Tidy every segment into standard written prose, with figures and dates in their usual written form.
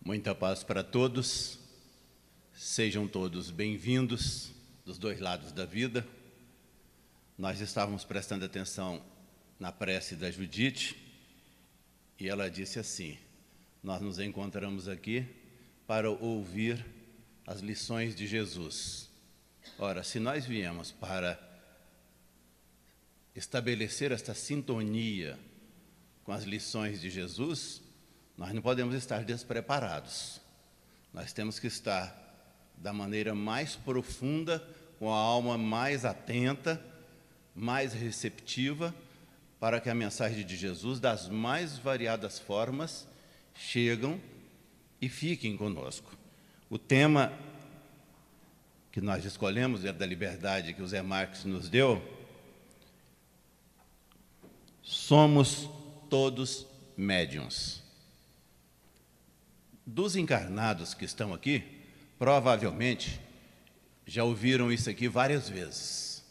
Muita paz para todos, sejam todos bem-vindos dos dois lados da vida. Nós estávamos prestando atenção na prece da Judite e ela disse assim: nós nos encontramos aqui para ouvir as lições de Jesus. Ora, se nós viemos para estabelecer esta sintonia com as lições de Jesus, nós não podemos estar despreparados. Nós temos que estar da maneira mais profunda, com a alma mais atenta, mais receptiva, para que a mensagem de Jesus, das mais variadas formas, cheguem e fiquem conosco. O tema que nós escolhemos é da liberdade que o Zé Marques nos deu. Somos todos médiuns. Dos encarnados que estão aqui, provavelmente já ouviram isso aqui várias vezes.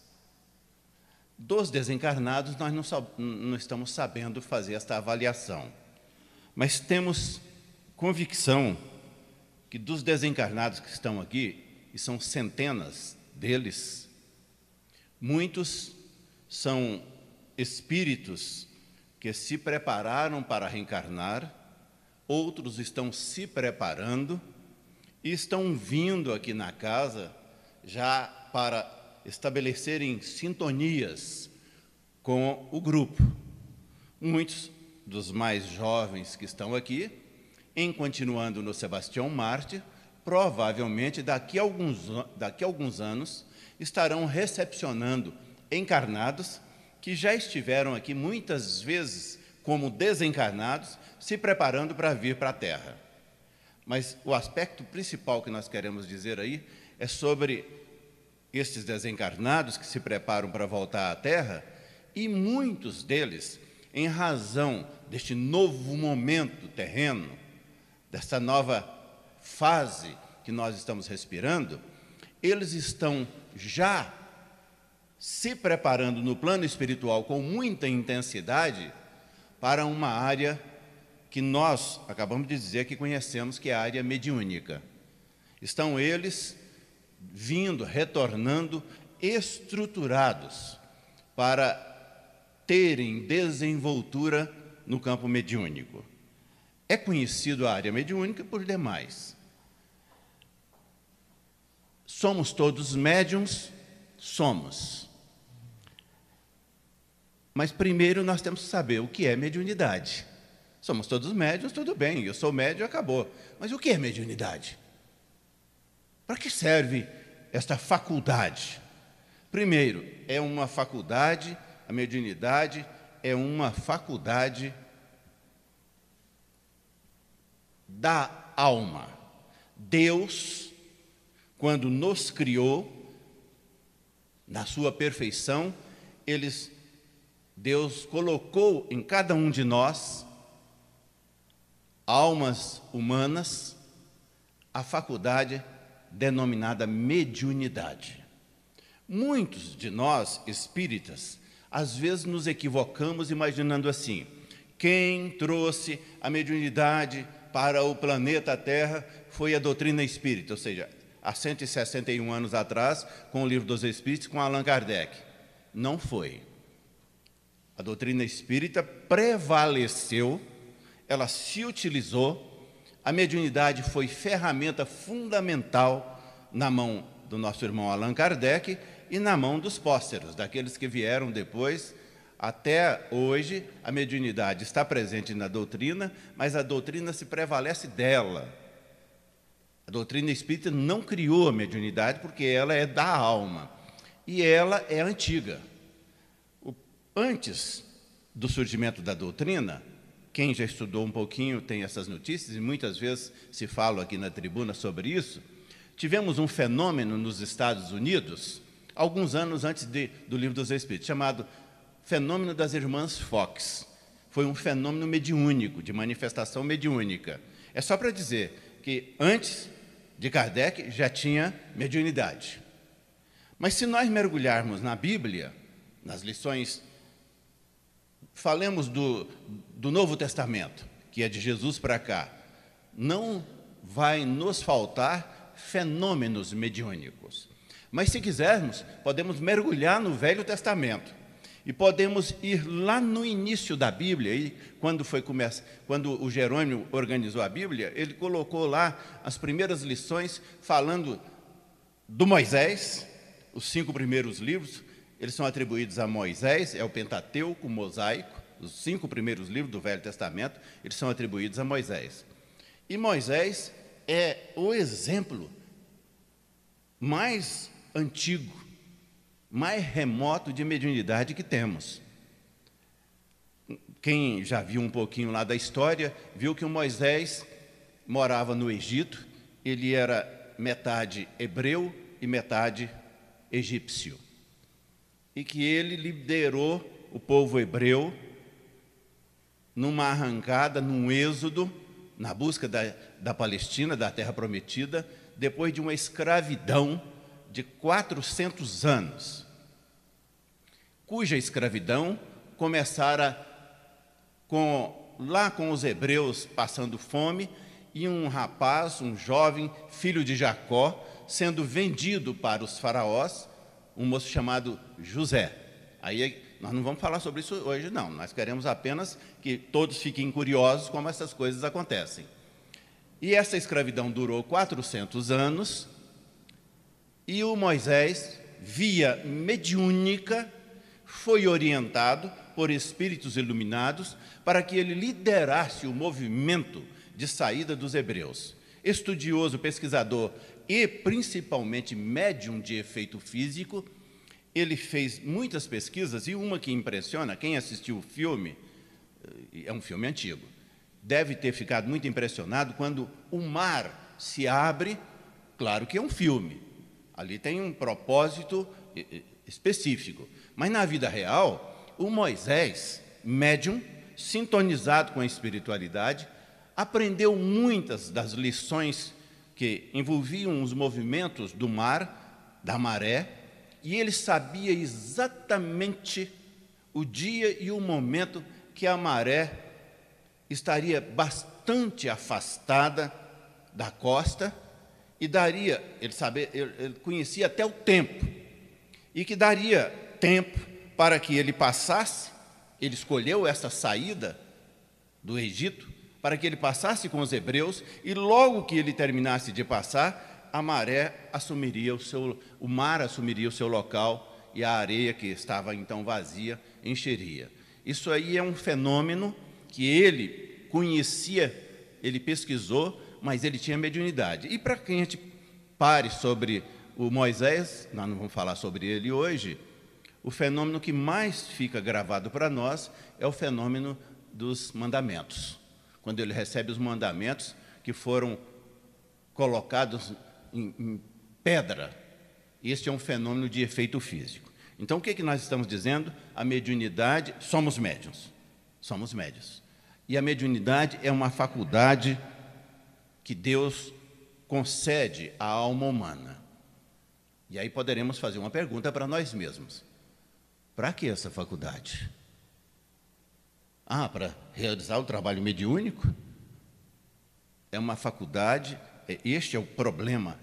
Dos desencarnados, nós não estamos sabendo fazer esta avaliação. Mas temos convicção que dos desencarnados que estão aqui, e são centenas deles, muitos são espíritos que se prepararam para reencarnar, outros estão se preparando e estão vindo aqui na casa já para estabelecerem sintonias com o grupo. Muitos dos mais jovens que estão aqui, em continuando no Sebastião Mártir, provavelmente daqui a alguns anos estarão recepcionando encarnados que já estiveram aqui muitas vezes como desencarnados, se preparando para vir para a Terra. Mas o aspecto principal que nós queremos dizer aí é sobre estes desencarnados que se preparam para voltar à Terra, e muitos deles, em razão deste novo momento terreno, dessa nova fase que nós estamos respirando, eles estão já se preparando no plano espiritual com muita intensidade para uma área que nós acabamos de dizer que conhecemos, que é a área mediúnica. Estão eles vindo, retornando, estruturados para terem desenvoltura no campo mediúnico. É conhecido a área mediúnica por demais. Somos todos médiuns? Somos. Mas primeiro nós temos que saber o que é mediunidade. Somos todos médiuns, tudo bem, eu sou médium, acabou. Mas o que é mediunidade? Para que serve esta faculdade? Primeiro, é uma faculdade, a mediunidade é uma faculdade da alma. Deus, quando nos criou, na sua perfeição, Deus colocou em cada um de nós, almas humanas, a faculdade denominada mediunidade. Muitos de nós, espíritas, às vezes nos equivocamos imaginando assim: quem trouxe a mediunidade para o planeta Terra foi a doutrina espírita, ou seja, há 161 anos atrás, com o Livro dos Espíritos, com Allan Kardec. Não foi. A doutrina espírita prevaleceu, ela se utilizou, a mediunidade foi ferramenta fundamental na mão do nosso irmão Allan Kardec e na mão dos pósteros, daqueles que vieram depois. Até hoje, a mediunidade está presente na doutrina, mas a doutrina se prevalece dela. A doutrina espírita não criou a mediunidade porque ela é da alma e ela é antiga. Antes do surgimento da doutrina, quem já estudou um pouquinho tem essas notícias, e muitas vezes se fala aqui na tribuna sobre isso. Tivemos um fenômeno nos Estados Unidos, alguns anos antes do Livro dos Espíritos, chamado fenômeno das Irmãs Fox. Foi um fenômeno mediúnico, de manifestação mediúnica. É só para dizer que antes de Kardec já tinha mediunidade. Mas se nós mergulharmos na Bíblia, nas lições, falemos do Novo Testamento, que é de Jesus para cá, não vai nos faltar fenômenos mediúnicos. Mas, se quisermos, podemos mergulhar no Velho Testamento e podemos ir lá no início da Bíblia. E quando o Jerônimo organizou a Bíblia, ele colocou lá as primeiras lições falando do Moisés. Os 5 primeiros livros, eles são atribuídos a Moisés, é o Pentateuco, o Mosaico. Os 5 primeiros livros do Velho Testamento, eles são atribuídos a Moisés. E Moisés é o exemplo mais antigo, mais remoto de mediunidade que temos. Quem já viu um pouquinho lá da história, viu que o Moisés morava no Egito, ele era metade hebreu e metade egípcio. E que ele liderou o povo hebreu numa arrancada, num êxodo, na busca da Palestina, da Terra Prometida, depois de uma escravidão de 400 anos, cuja escravidão começara lá com os hebreus passando fome e um rapaz, um jovem, filho de Jacó, sendo vendido para os faraós, um moço chamado José. Aí nós não vamos falar sobre isso hoje, não. Nós queremos apenas que todos fiquem curiosos como essas coisas acontecem. E essa escravidão durou 400 anos, e o Moisés, via mediúnica, foi orientado por espíritos iluminados para que ele liderasse o movimento de saída dos hebreus. Estudioso, pesquisador e principalmente médium de efeito físico, ele fez muitas pesquisas, e uma que impressiona, quem assistiu o filme, é um filme antigo, deve ter ficado muito impressionado quando o mar se abre. Claro que é um filme, ali tem um propósito específico, mas na vida real, o Moisés, médium, sintonizado com a espiritualidade, aprendeu muitas das lições que envolviam os movimentos do mar, da maré, e ele sabia exatamente o dia e o momento que a maré estaria bastante afastada da costa, e ele conhecia até o tempo, e que daria tempo para que ele passasse. Ele escolheu essa saída do Egito para que ele passasse com os hebreus, e logo que ele terminasse de passar, a maré assumiria o mar assumiria o seu local, e a areia, que estava então vazia, encheria. Isso aí é um fenômeno que ele conhecia, ele pesquisou, mas ele tinha mediunidade. E para que a gente pare sobre o Moisés, nós não vamos falar sobre ele hoje, o fenômeno que mais fica gravado para nós é o fenômeno dos mandamentos. Quando ele recebe os mandamentos que foram colocados em pedra, este é um fenômeno de efeito físico. Então, o que nós estamos dizendo? A mediunidade, somos médiuns. Somos médiuns. E a mediunidade é uma faculdade que Deus concede à alma humana. E aí poderemos fazer uma pergunta para nós mesmos. Para que essa faculdade? Para realizar o trabalho mediúnico? É uma faculdade, este é o problema,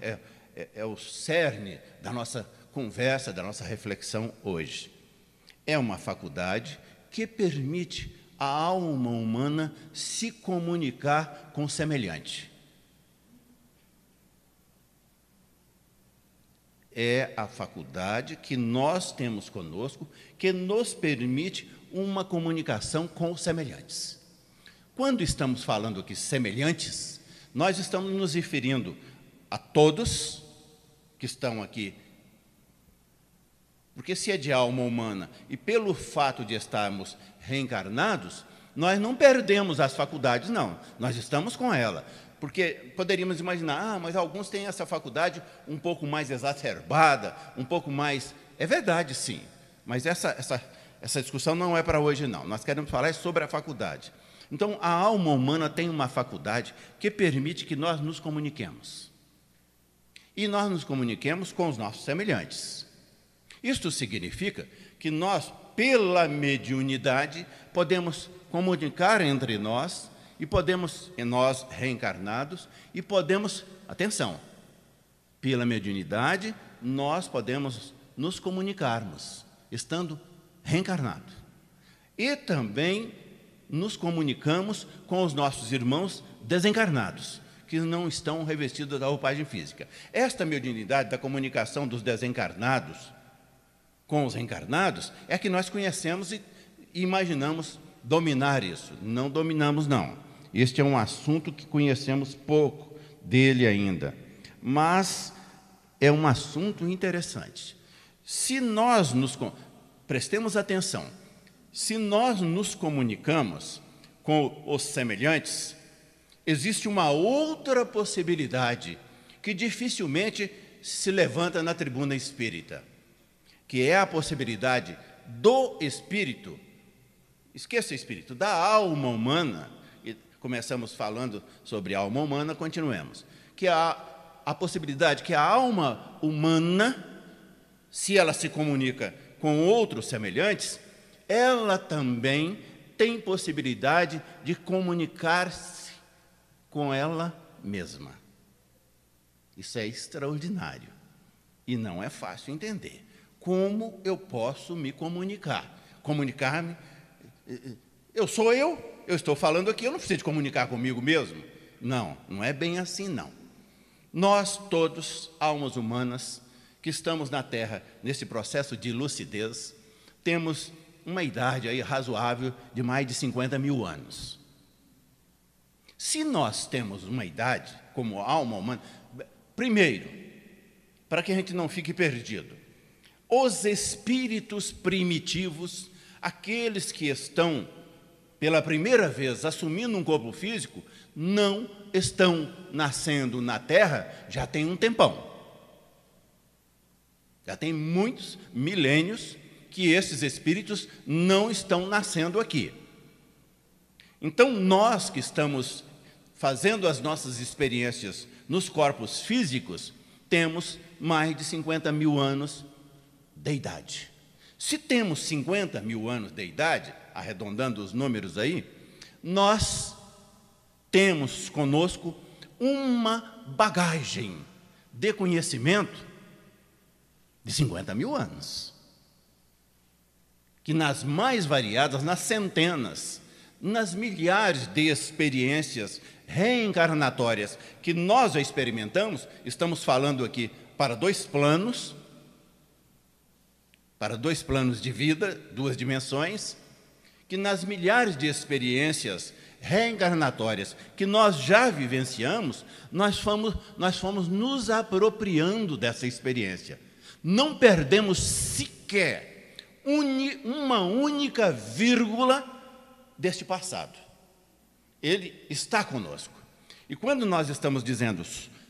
é o cerne da nossa conversa, da nossa reflexão hoje. É uma faculdade que permite à alma humana se comunicar com o semelhante. É a faculdade que nós temos conosco, que nos permite uma comunicação com os semelhantes. Quando estamos falando aqui semelhantes, nós estamos nos referindo a todos que estão aqui, porque se é de alma humana e pelo fato de estarmos reencarnados, nós não perdemos as faculdades, não, nós estamos com ela. Porque poderíamos imaginar, mas alguns têm essa faculdade um pouco mais exacerbada, um pouco mais... É verdade, sim, mas essa discussão não é para hoje, não. Nós queremos falar sobre a faculdade. Então, a alma humana tem uma faculdade que permite que nós nos comuniquemos. E nós nos comuniquemos com os nossos semelhantes. Isto significa que nós, pela mediunidade, podemos comunicar entre nós e podemos, nós reencarnados, e podemos, atenção, pela mediunidade, nós podemos nos comunicarmos, estando reencarnados. E também nos comunicamos com os nossos irmãos desencarnados, que não estão revestidos da roupagem física. Esta mediunidade da comunicação dos desencarnados com os reencarnados é que nós conhecemos e imaginamos dominar isso. Não dominamos, não. Este é um assunto que conhecemos pouco dele ainda, mas é um assunto interessante. Se nós prestemos atenção, se nós nos comunicamos com os semelhantes, existe uma outra possibilidade que dificilmente se levanta na tribuna espírita, que é a possibilidade do espírito, esqueça o espírito, da alma humana, e começamos falando sobre a alma humana, continuemos, que a possibilidade que a alma humana, se ela se comunica com outros semelhantes, ela também tem possibilidade de comunicar-se com ela mesma. Isso é extraordinário e não é fácil entender. Como eu posso me comunicar? Comunicar-me, eu estou falando aqui, eu não preciso de comunicar comigo mesmo. Não, não é bem assim, não. Nós todos, almas humanas, que estamos na Terra nesse processo de lucidez, temos uma idade aí razoável de mais de 50 mil anos. Se nós temos uma idade como alma humana, primeiro, para que a gente não fique perdido, os espíritos primitivos, aqueles que estão pela primeira vez assumindo um corpo físico, não estão nascendo na Terra já tem um tempão. Já tem muitos milênios que esses espíritos não estão nascendo aqui. Então, nós que estamos fazendo as nossas experiências nos corpos físicos, temos mais de 50 mil anos de idade. Se temos 50 mil anos de idade, arredondando os números aí, nós temos conosco uma bagagem de conhecimento de 50 mil anos, que nas mais variadas, nas centenas, nas milhares de experiências reencarnatórias que nós já experimentamos, estamos falando aqui para dois planos de vida, duas dimensões, que nas milhares de experiências reencarnatórias que nós já vivenciamos, nós fomos nos apropriando dessa experiência. Não perdemos sequer uma única vírgula deste passado. Ele está conosco. E quando nós estamos dizendo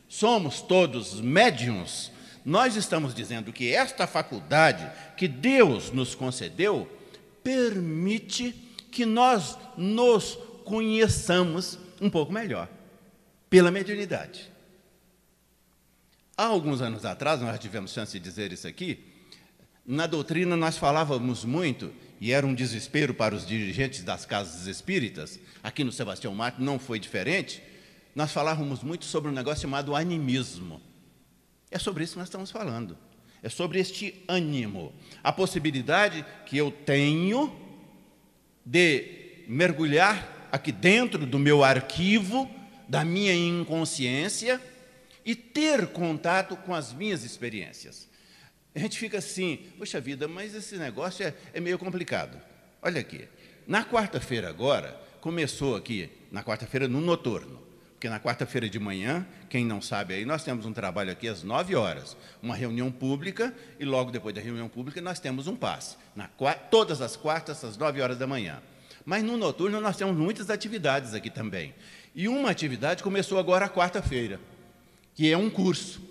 somos todos médiuns, nós estamos dizendo que esta faculdade que Deus nos concedeu permite que nós nos conheçamos um pouco melhor, pela mediunidade. Há alguns anos atrás, nós tivemos chance de dizer isso aqui, na doutrina nós falávamos muito, e era um desespero para os dirigentes das casas espíritas, aqui no Sebastião Martins não foi diferente, nós falávamos muito sobre um negócio chamado animismo. É sobre isso que nós estamos falando. É sobre este ânimo, a possibilidade que eu tenho de mergulhar aqui dentro do meu arquivo, da minha inconsciência, e ter contato com as minhas experiências. A gente fica assim, poxa vida, mas esse negócio é meio complicado. Olha aqui, na quarta-feira agora, começou aqui, na quarta-feira no noturno, porque na quarta-feira de manhã, quem não sabe aí, nós temos um trabalho aqui às 9 horas, uma reunião pública, e logo depois da reunião pública nós temos um passe, todas as quartas, às 9 horas da manhã. Mas no noturno nós temos muitas atividades aqui também. E uma atividade começou agora a quarta-feira, que é um curso.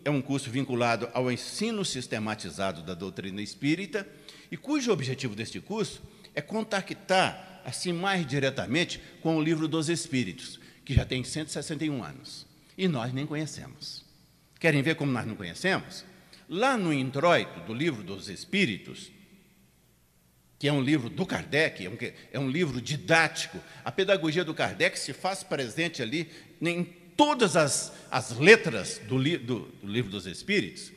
É um curso vinculado ao ensino sistematizado da doutrina espírita, e cujo objetivo deste curso é contactar, assim, mais diretamente com o Livro dos Espíritos, que já tem 161 anos, e nós nem conhecemos. Querem ver como nós não conhecemos? Lá no introito do Livro dos Espíritos, que é um livro do Kardec, é um livro didático. A pedagogia do Kardec se faz presente ali em todas as letras do Livro dos Espíritos.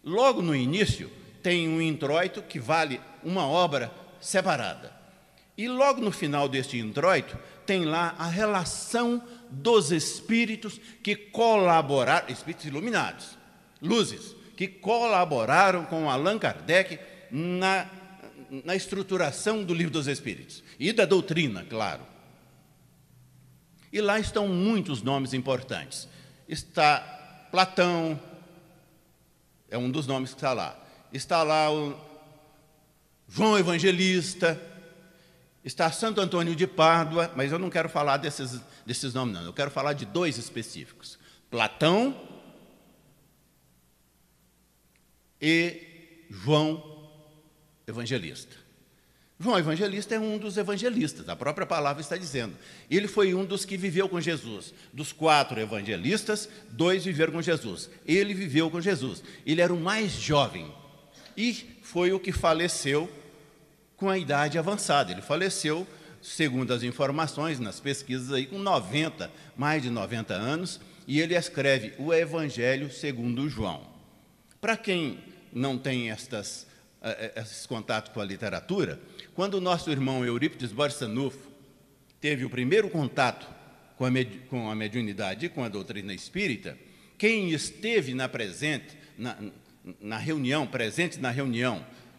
Logo no início, tem um introito que vale uma obra separada. E logo no final deste introito, tem lá a relação dos espíritos que colaboraram, espíritos iluminados, luzes, que colaboraram com Allan Kardec na estruturação do Livro dos Espíritos e da doutrina, claro. E lá estão muitos nomes importantes. Está Platão, é um dos nomes que está lá. Está lá o João Evangelista, está Santo Antônio de Pádua, mas eu não quero falar desses nomes, não. Eu quero falar de dois específicos: Platão e João Evangelista. João Evangelista é um dos evangelistas, a própria palavra está dizendo. Ele foi um dos que viveu com Jesus. Dos 4 evangelistas, 2 viveram com Jesus. Ele viveu com Jesus. Ele era o mais jovem e foi o que faleceu com a idade avançada. Ele faleceu, segundo as informações, nas pesquisas, aí, com mais de 90 anos, e ele escreve o Evangelho segundo João. Para quem não tem esses contatos com a literatura, quando o nosso irmão Eurípides Barçanufo teve o primeiro contato com a mediunidade e com a doutrina espírita, quem esteve presente na reunião,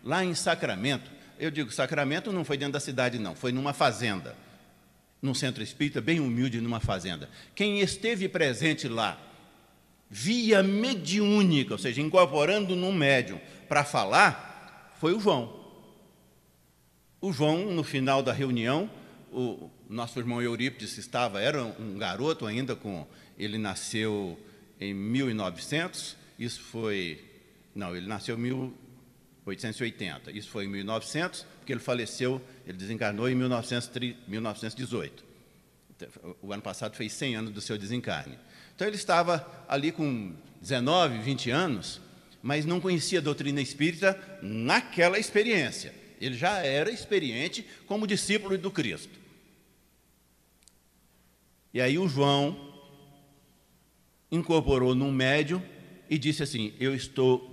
lá em Sacramento, eu digo Sacramento não foi dentro da cidade, não, foi numa fazenda, num centro espírita bem humilde, numa fazenda. Quem esteve presente lá, via mediúnica, ou seja, incorporando num médium para falar, foi o João. O João, no final da reunião, o nosso irmão Eurípides era um garoto ainda, ele nasceu em 1900, ele nasceu em 1880, isso foi em 1900, porque ele desencarnou em 1918. O ano passado fez 100 anos do seu desencarne. Então ele estava ali com 19, 20 anos, mas não conhecia a doutrina espírita naquela experiência. Ele já era experiente como discípulo do Cristo. E aí o João incorporou num médium e disse assim,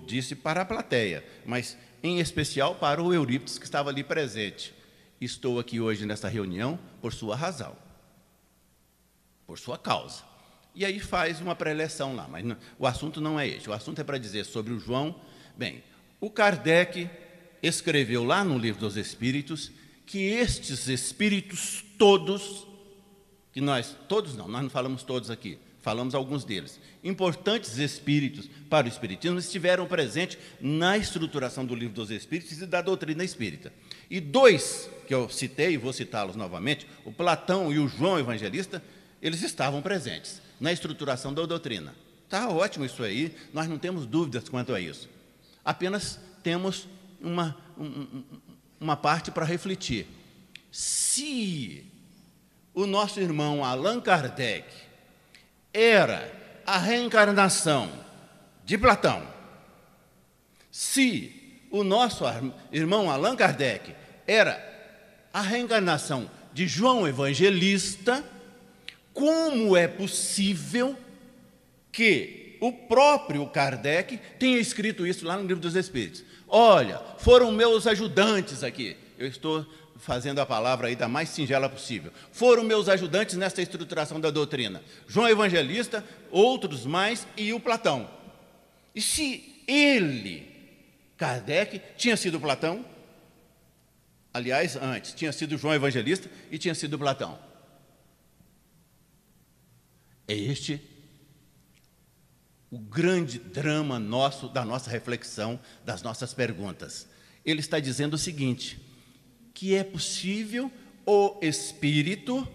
disse para a plateia, mas em especial para o Eurípides, que estava ali presente: estou aqui hoje nessa reunião por sua razão, por sua causa. E aí faz uma preleção lá, mas o assunto não é este. O assunto é para dizer sobre o João. Bem, o Kardec escreveu lá no Livro dos Espíritos que estes espíritos todos, nós não falamos todos aqui, falamos alguns deles, importantes espíritos para o espiritismo, estiveram presentes na estruturação do Livro dos Espíritos e da doutrina espírita. E 2 que eu citei, e vou citá-los novamente, o Platão e o João Evangelista, eles estavam presentes na estruturação da doutrina. Está ótimo isso aí, nós não temos dúvidas quanto a isso. Apenas temos uma parte para refletir. Se o nosso irmão Allan Kardec era a reencarnação de Platão, se o nosso irmão Allan Kardec era a reencarnação de João Evangelista, como é possível que o próprio Kardec tenha escrito isso lá no Livro dos Espíritos? Olha, foram meus ajudantes aqui. Eu estou fazendo a palavra aí da mais singela possível. Foram meus ajudantes nessa estruturação da doutrina. João Evangelista, outros mais, e o Platão. E se ele, Kardec, tinha sido Platão? Aliás, antes, tinha sido João Evangelista e tinha sido Platão. É este o grande drama da nossa reflexão, das nossas perguntas. Ele está dizendo o seguinte, que é possível o espírito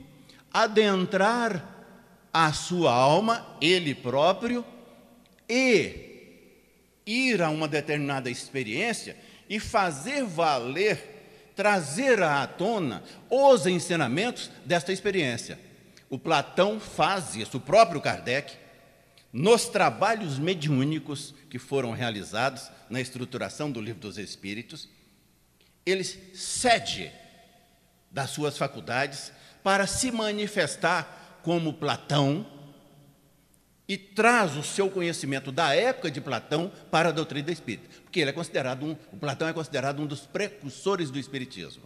adentrar a sua alma, ele próprio, e ir a uma determinada experiência e fazer valer, trazer à tona os ensinamentos desta experiência. O Platão faz isso, o próprio Kardec, nos trabalhos mediúnicos que foram realizados na estruturação do Livro dos Espíritos, ele cede das suas faculdades para se manifestar como Platão e traz o seu conhecimento da época de Platão para a doutrina espírita, porque ele é considerado o Platão é considerado um dos precursores do espiritismo.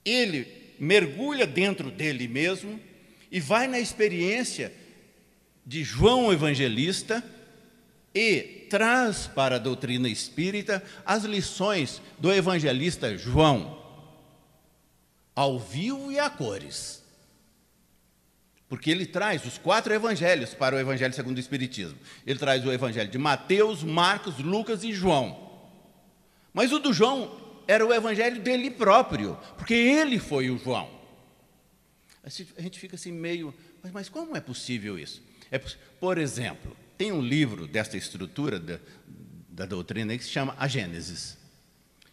Ele mergulha dentro dele mesmo e vai na experiência de João Evangelista e traz para a doutrina espírita as lições do evangelista João, ao vivo e a cores. Porque ele traz os 4 evangelhos para o evangelho segundo o Espiritismo. Ele traz o evangelho de Mateus, Marcos, Lucas e João. Mas o do João era o evangelho dele próprio, porque ele foi o João. A gente fica assim meio, mas como é possível isso? Por exemplo, tem um livro desta estrutura da doutrina que se chama A Gênesis.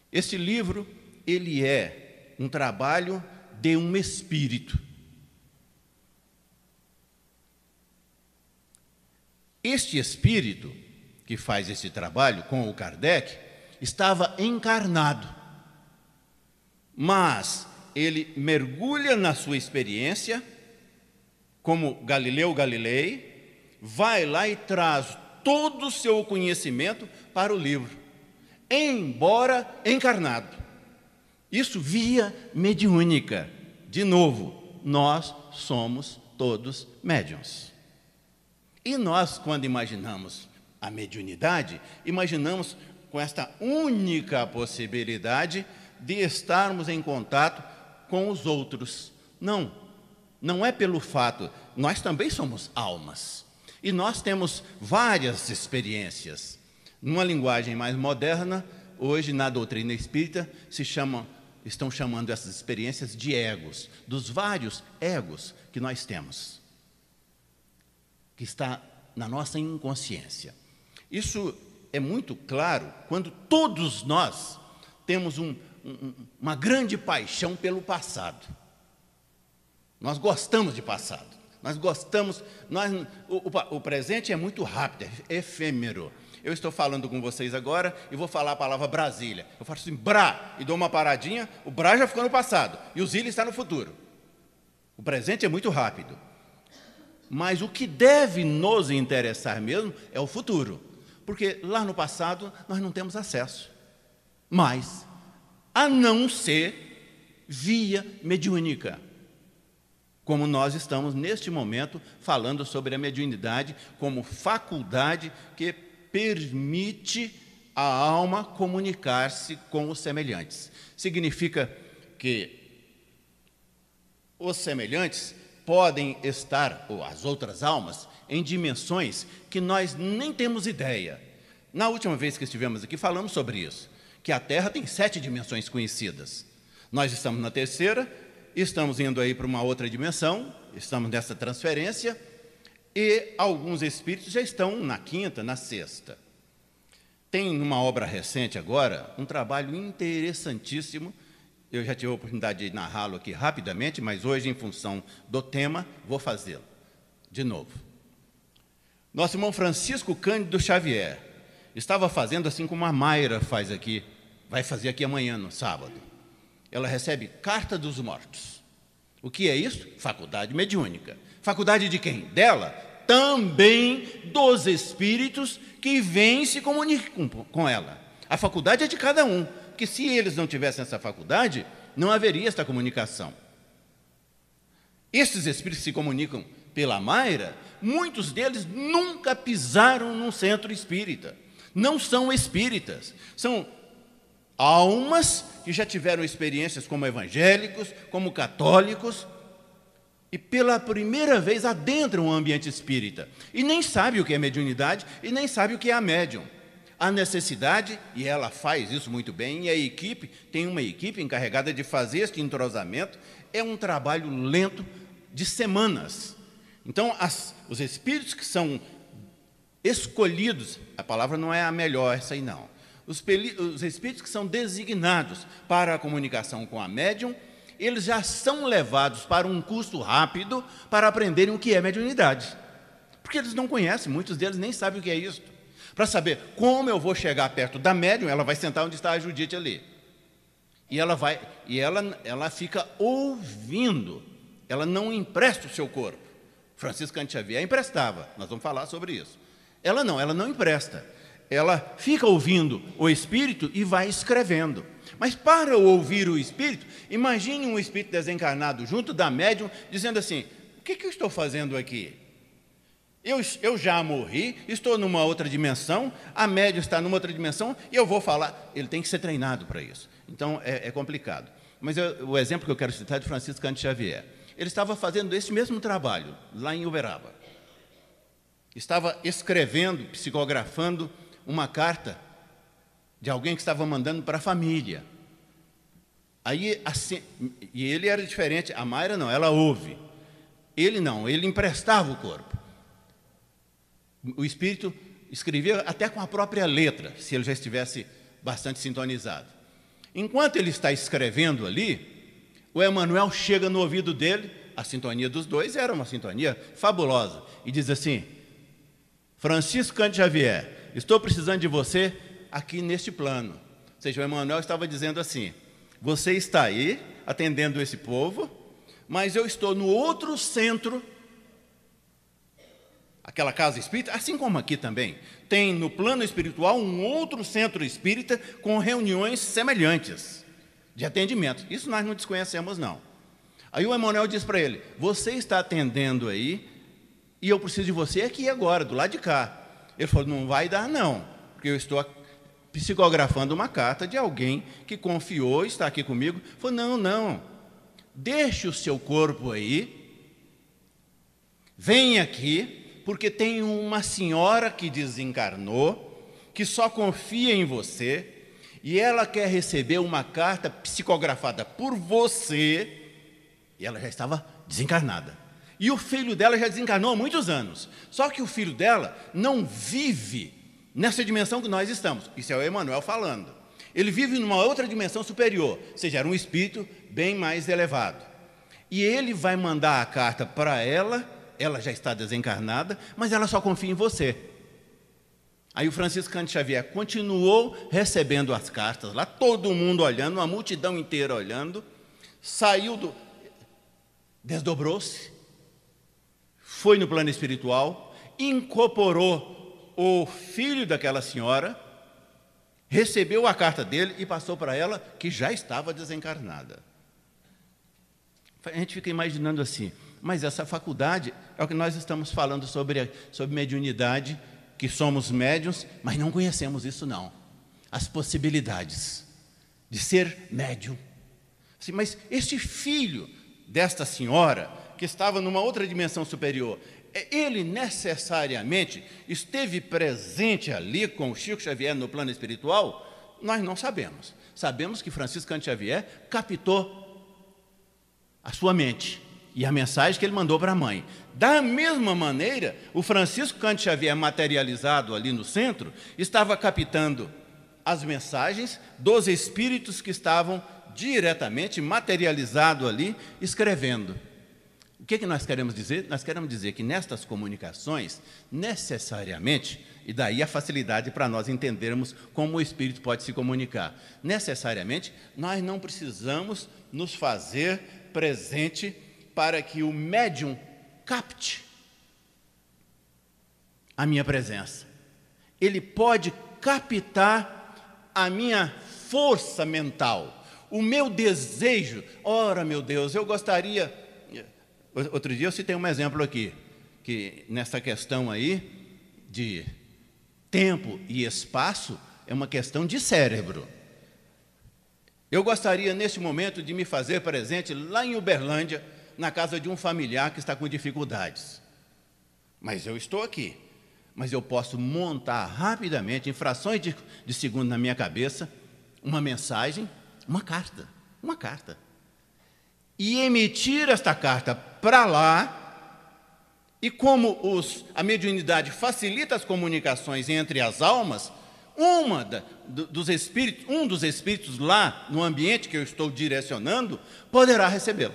Este livro, ele é um trabalho de um espírito. Este espírito que faz esse trabalho com o Kardec estava encarnado, mas ele mergulha na sua experiência, como Galileu Galilei, vai lá e traz todo o seu conhecimento para o livro, embora encarnado. Isso via mediúnica. De novo, nós somos todos médiuns. E nós, quando imaginamos a mediunidade, imaginamos com esta única possibilidade de estarmos em contato com os outros. Não é pelo fato, nós também somos almas. E nós temos várias experiências. Numa linguagem mais moderna, hoje na doutrina espírita, estão chamando essas experiências de egos, dos vários egos que nós temos, que está na nossa inconsciência. Isso é muito claro quando todos nós temos uma grande paixão pelo passado. Nós gostamos de passado, o presente é muito rápido, é efêmero. Eu estou falando com vocês agora e vou falar a palavra Brasília. Eu faço assim, Brá, e dou uma paradinha, o Brá já ficou no passado, e o Zília está no futuro. O presente é muito rápido. Mas o que deve nos interessar mesmo é o futuro, porque lá no passado nós não temos acesso, mas a não ser via mediúnica, como nós estamos neste momento falando sobre a mediunidade como faculdade que permite a alma comunicar-se com os semelhantes. Significa que os semelhantes podem estar, ou as outras almas, em dimensões que nós nem temos ideia. Na última vez que estivemos aqui, falamos sobre isso, que a Terra tem 7 dimensões conhecidas. Nós estamos na 3ª, estamos indo aí para uma outra dimensão, estamos nessa transferência, e alguns espíritos já estão na 5ª, na 6ª. Tem numa obra recente agora, um trabalho interessantíssimo. Eu já tive a oportunidade de narrá-lo aqui rapidamente, mas hoje, em função do tema, vou fazê-lo de novo. Nosso irmão Francisco Cândido Xavier estava fazendo assim como a Mayra faz aqui, vai fazer aqui amanhã, no sábado. Ela recebe Carta dos Mortos. O que é isso? Faculdade mediúnica. Faculdade de quem? Dela? Também dos espíritos que vêm e se comunicam com ela. A faculdade é de cada um, porque se eles não tivessem essa faculdade, não haveria esta comunicação. Esses espíritos que se comunicam pela Mayra, muitos deles nunca pisaram num centro espírita. Não são espíritas, são almas que já tiveram experiências como evangélicos, como católicos, e pela primeira vez adentram o ambiente espírita. E nem sabe o que é mediunidade, e nem sabe o que é a médium. A necessidade, e ela faz isso muito bem, e a equipe, tem uma equipe encarregada de fazer este entrosamento, é um trabalho lento de semanas. Então, os espíritos que são escolhidos, a palavra não é a melhor, essa aí não. Os espíritos que são designados para a comunicação com a médium, eles já são levados para um curso rápido para aprenderem o que é mediunidade. Porque eles não conhecem, muitos deles nem sabem o que é isso. Para saber como eu vou chegar perto da médium, ela vai sentar onde está a Judite ali. E ela fica ouvindo, ela não empresta o seu corpo. Francisco Cândido Xavier emprestava, nós vamos falar sobre isso. Ela não empresta. Ela fica ouvindo o Espírito e vai escrevendo. Mas para ouvir o Espírito, imagine um espírito desencarnado junto da médium, dizendo assim: o que eu estou fazendo aqui? Eu já morri, estou numa outra dimensão, a médium está numa outra dimensão, e eu vou falar. Ele tem que ser treinado para isso. Então, é complicado. Mas o exemplo que eu quero citar é de Francisco Cândido Xavier. Ele estava fazendo esse mesmo trabalho, lá em Uberaba. Estava escrevendo, psicografando uma carta de alguém que estava mandando para a família. Aí, assim, e ele era diferente, a Mayra não, ela ouve. Ele não, ele emprestava o corpo. O espírito escrevia até com a própria letra, se ele já estivesse bastante sintonizado. Enquanto ele está escrevendo ali, o Emmanuel chega no ouvido dele, a sintonia dos dois era uma sintonia fabulosa, e diz assim: Francisco Cândido Xavier, estou precisando de você aqui neste plano. Ou seja, o Emmanuel estava dizendo assim: você está aí atendendo esse povo, mas eu estou no outro centro, aquela casa espírita, assim como aqui também, tem no plano espiritual um outro centro espírita com reuniões semelhantes de atendimento. Isso nós não desconhecemos, não. Aí o Emmanuel diz para ele: você está atendendo aí e eu preciso de você aqui agora, do lado de cá. Ele falou: não vai dar não, porque eu estou psicografando uma carta de alguém que confiou, está aqui comigo. Ele falou: não, deixe o seu corpo aí, vem aqui, porque tem uma senhora que desencarnou, que só confia em você, e ela quer receber uma carta psicografada por você, e ela já estava desencarnada. E o filho dela já desencarnou há muitos anos, só que o filho dela não vive nessa dimensão que nós estamos. Isso é o Emmanuel falando. Ele vive numa outra dimensão superior, ou seja, era um espírito bem mais elevado. E ele vai mandar a carta para ela já está desencarnada, mas ela só confia em você. Aí o Francisco Cândido Xavier continuou recebendo as cartas lá, todo mundo olhando, uma multidão inteira olhando, desdobrou-se, foi no plano espiritual, incorporou o filho daquela senhora, recebeu a carta dele e passou para ela, que já estava desencarnada. A gente fica imaginando assim: mas essa faculdade é o que nós estamos falando sobre mediunidade, que somos médiuns, mas não conhecemos isso não. As possibilidades de ser médium. Assim, mas este filho desta senhora, que estava numa outra dimensão superior, ele necessariamente esteve presente ali com o Chico Xavier no plano espiritual? Nós não sabemos. Sabemos que Francisco Cândido Xavier captou a sua mente e a mensagem que ele mandou para a mãe. Da mesma maneira, o Francisco Cândido Xavier, materializado ali no centro, estava captando as mensagens dos espíritos que estavam diretamente materializados ali, escrevendo. O que nós queremos dizer? Nós queremos dizer que nestas comunicações, necessariamente, e daí a facilidade para nós entendermos como o espírito pode se comunicar, necessariamente, nós não precisamos nos fazer presente para que o médium capte a minha presença. Ele pode captar a minha força mental, o meu desejo. Ora, meu Deus, eu gostaria... Outro dia eu citei um exemplo aqui, que nessa questão aí de tempo e espaço é uma questão de cérebro. Eu gostaria, neste momento, de me fazer presente lá em Uberlândia, na casa de um familiar que está com dificuldades. Mas eu estou aqui. Mas eu posso montar rapidamente, em frações de segundo na minha cabeça, uma mensagem, uma carta. E emitir esta carta para lá, e como a mediunidade facilita as comunicações entre as almas, um dos espíritos lá no ambiente que eu estou direcionando poderá recebê-lo.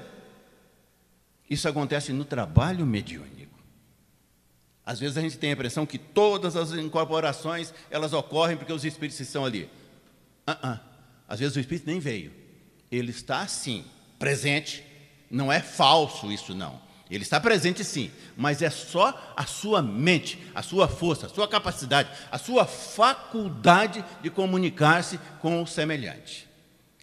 Isso acontece no trabalho mediúnico. Às vezes a gente tem a impressão que todas as incorporações elas ocorrem porque os espíritos estão ali. Às vezes o espírito nem veio. Ele está, sim, presente. Não é falso isso, não. Ele está presente, sim, mas é só a sua mente, a sua força, a sua capacidade, a sua faculdade de comunicar-se com o semelhante.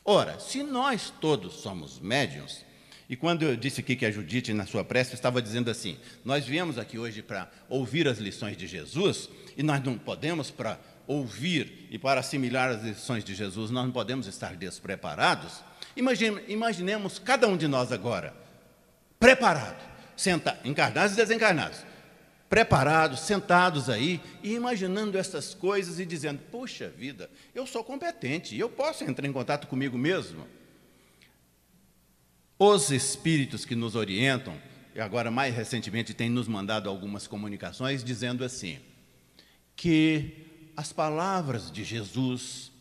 Ora, se nós todos somos médiuns, e quando eu disse aqui que a Judite, na sua prece, estava dizendo assim, nós viemos aqui hoje para ouvir as lições de Jesus, e nós não podemos, para ouvir e para assimilar as lições de Jesus, nós não podemos estar despreparados. Imaginemos cada um de nós agora, preparado, encarnados e desencarnados, preparados, sentados aí, e imaginando essas coisas e dizendo, puxa vida, eu sou competente, eu posso entrar em contato comigo mesmo. Os espíritos que nos orientam, e agora mais recentemente têm nos mandado algumas comunicações, dizendo assim, que as palavras de Jesus,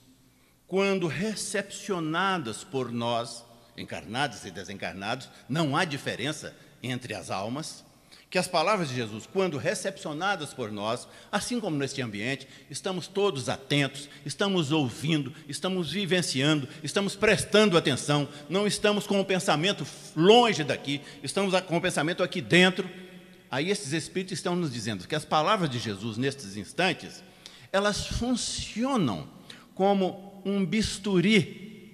quando recepcionadas por nós, encarnados e desencarnados, não há diferença entre as almas, que as palavras de Jesus, quando recepcionadas por nós, assim como neste ambiente, estamos todos atentos, estamos ouvindo, estamos vivenciando, estamos prestando atenção, não estamos com o pensamento longe daqui, estamos com o pensamento aqui dentro. Aí esses espíritos estão nos dizendo que as palavras de Jesus, nestes instantes, elas funcionam como um bisturi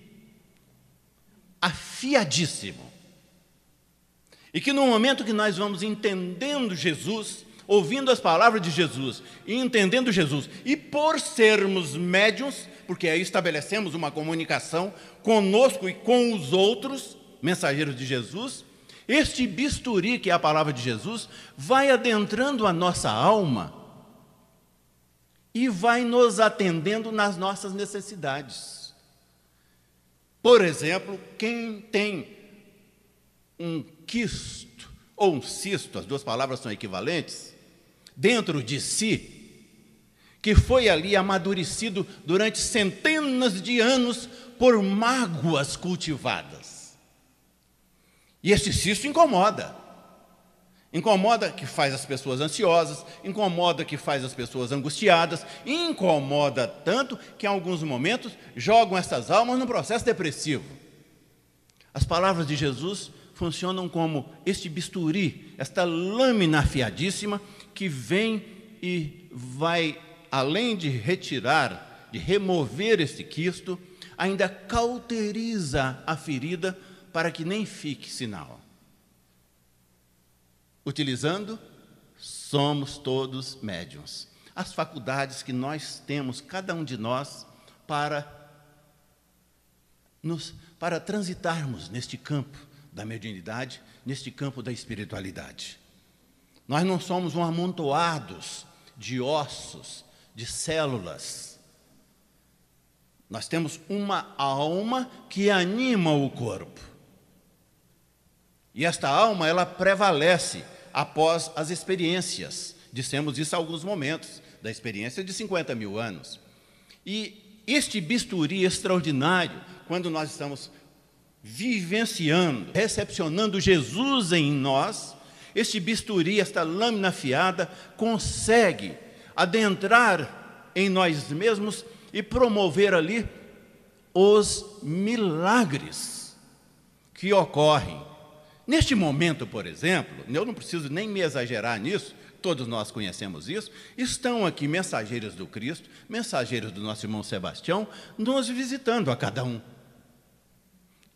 afiadíssimo. E que no momento que nós vamos entendendo Jesus, ouvindo as palavras de Jesus e entendendo Jesus, e por sermos médiuns, porque aí estabelecemos uma comunicação conosco e com os outros, mensageiros de Jesus, este bisturi, que é a palavra de Jesus, vai adentrando a nossa alma e vai nos atendendo nas nossas necessidades. Por exemplo, quem tem um quisto ou um cisto, as duas palavras são equivalentes, dentro de si, que foi ali amadurecido durante centenas de anos por mágoas cultivadas. E este cisto incomoda. Incomoda que faz as pessoas ansiosas, incomoda que faz as pessoas angustiadas, incomoda tanto que em alguns momentos jogam essas almas num processo depressivo. As palavras de Jesus funcionam como este bisturi, esta lâmina afiadíssima que vem e vai, além de retirar, de remover este quisto, ainda cauteriza a ferida para que nem fique sinal. Utilizando, somos todos médiuns. As faculdades que nós temos, cada um de nós, para transitarmos neste campo da mediunidade, neste campo da espiritualidade. Nós não somos um amontoados de ossos, de células. Nós temos uma alma que anima o corpo. E esta alma, ela prevalece após as experiências. Dissemos isso há alguns momentos, da experiência de 50 mil anos. E este bisturi extraordinário, quando nós estamos vivenciando, recepcionando Jesus em nós, este bisturi, esta lâmina afiada, consegue adentrar em nós mesmos e promover ali os milagres que ocorrem. Neste momento, por exemplo, eu não preciso nem me exagerar nisso, todos nós conhecemos isso, estão aqui mensageiros do Cristo, mensageiros do nosso irmão Sebastião, nos visitando a cada um,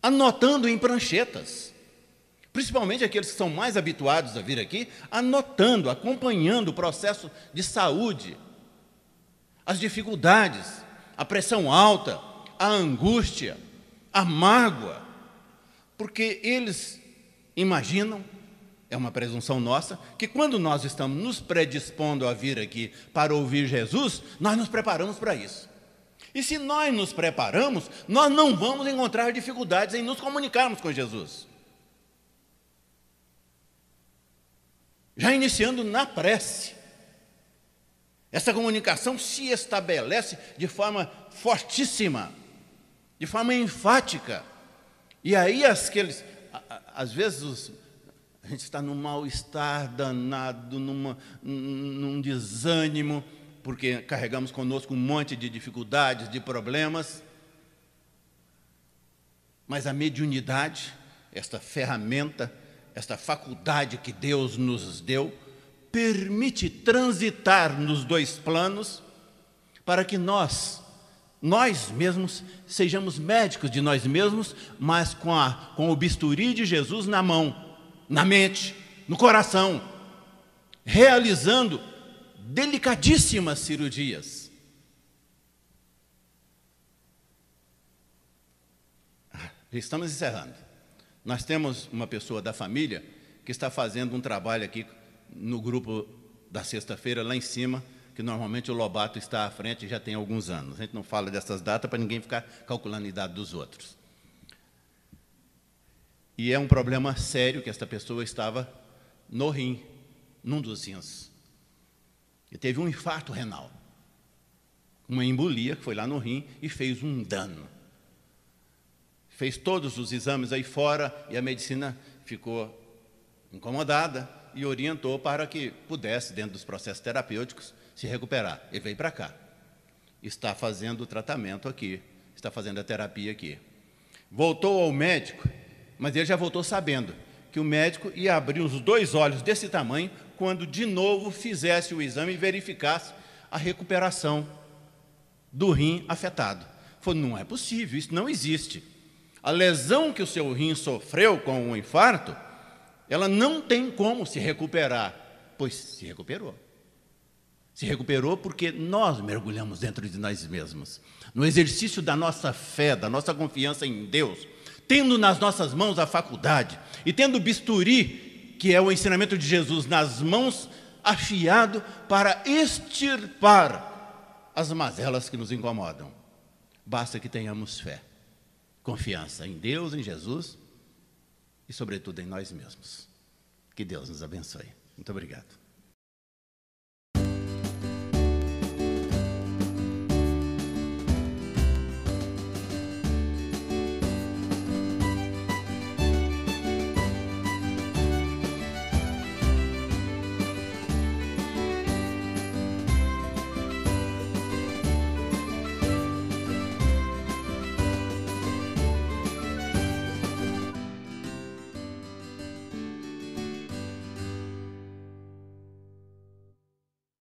anotando em pranchetas, principalmente aqueles que são mais habituados a vir aqui, anotando, acompanhando o processo de saúde, as dificuldades, a pressão alta, a angústia, a mágoa, porque eles imaginam, é uma presunção nossa, que quando nós estamos nos predispondo a vir aqui para ouvir Jesus, nós nos preparamos para isso. E se nós nos preparamos, nós não vamos encontrar dificuldades em nos comunicarmos com Jesus. Já iniciando na prece, essa comunicação se estabelece de forma fortíssima, de forma enfática. E aí, às vezes, a gente está num mal-estar danado, num desânimo, porque carregamos conosco um monte de dificuldades, de problemas. Mas a mediunidade, esta ferramenta, esta faculdade que Deus nos deu, permite transitar nos dois planos para que nós mesmos, sejamos médicos de nós mesmos, mas com o bisturi de Jesus na mão, na mente, no coração, realizando delicadíssimas cirurgias. Estamos encerrando. Nós temos uma pessoa da família que está fazendo um trabalho aqui no grupo da sexta-feira, lá em cima, que normalmente o Lobato está à frente já tem alguns anos. A gente não fala dessas datas para ninguém ficar calculando a idade dos outros. E é um problema sério que esta pessoa estava no rim, num dos rins. E teve um infarto renal, uma embolia que foi lá no rim e fez um dano. Fez todos os exames aí fora e a medicina ficou incomodada e orientou para que pudesse, dentro dos processos terapêuticos, se recuperar. Ele veio para cá. Está fazendo o tratamento aqui, está fazendo a terapia aqui. Voltou ao médico, mas ele já voltou sabendo que o médico ia abrir os dois olhos desse tamanho quando de novo fizesse o exame e verificasse a recuperação do rim afetado. Falou, não é possível, isso não existe. A lesão que o seu rim sofreu com o infarto, ela não tem como se recuperar, pois se recuperou. Se recuperou porque nós mergulhamos dentro de nós mesmos, no exercício da nossa fé, da nossa confiança em Deus, tendo nas nossas mãos a faculdade e tendo o bisturi, que é o ensinamento de Jesus, nas mãos, afiado para extirpar as mazelas que nos incomodam. Basta que tenhamos fé, confiança em Deus, em Jesus e, sobretudo, em nós mesmos. Que Deus nos abençoe. Muito obrigado.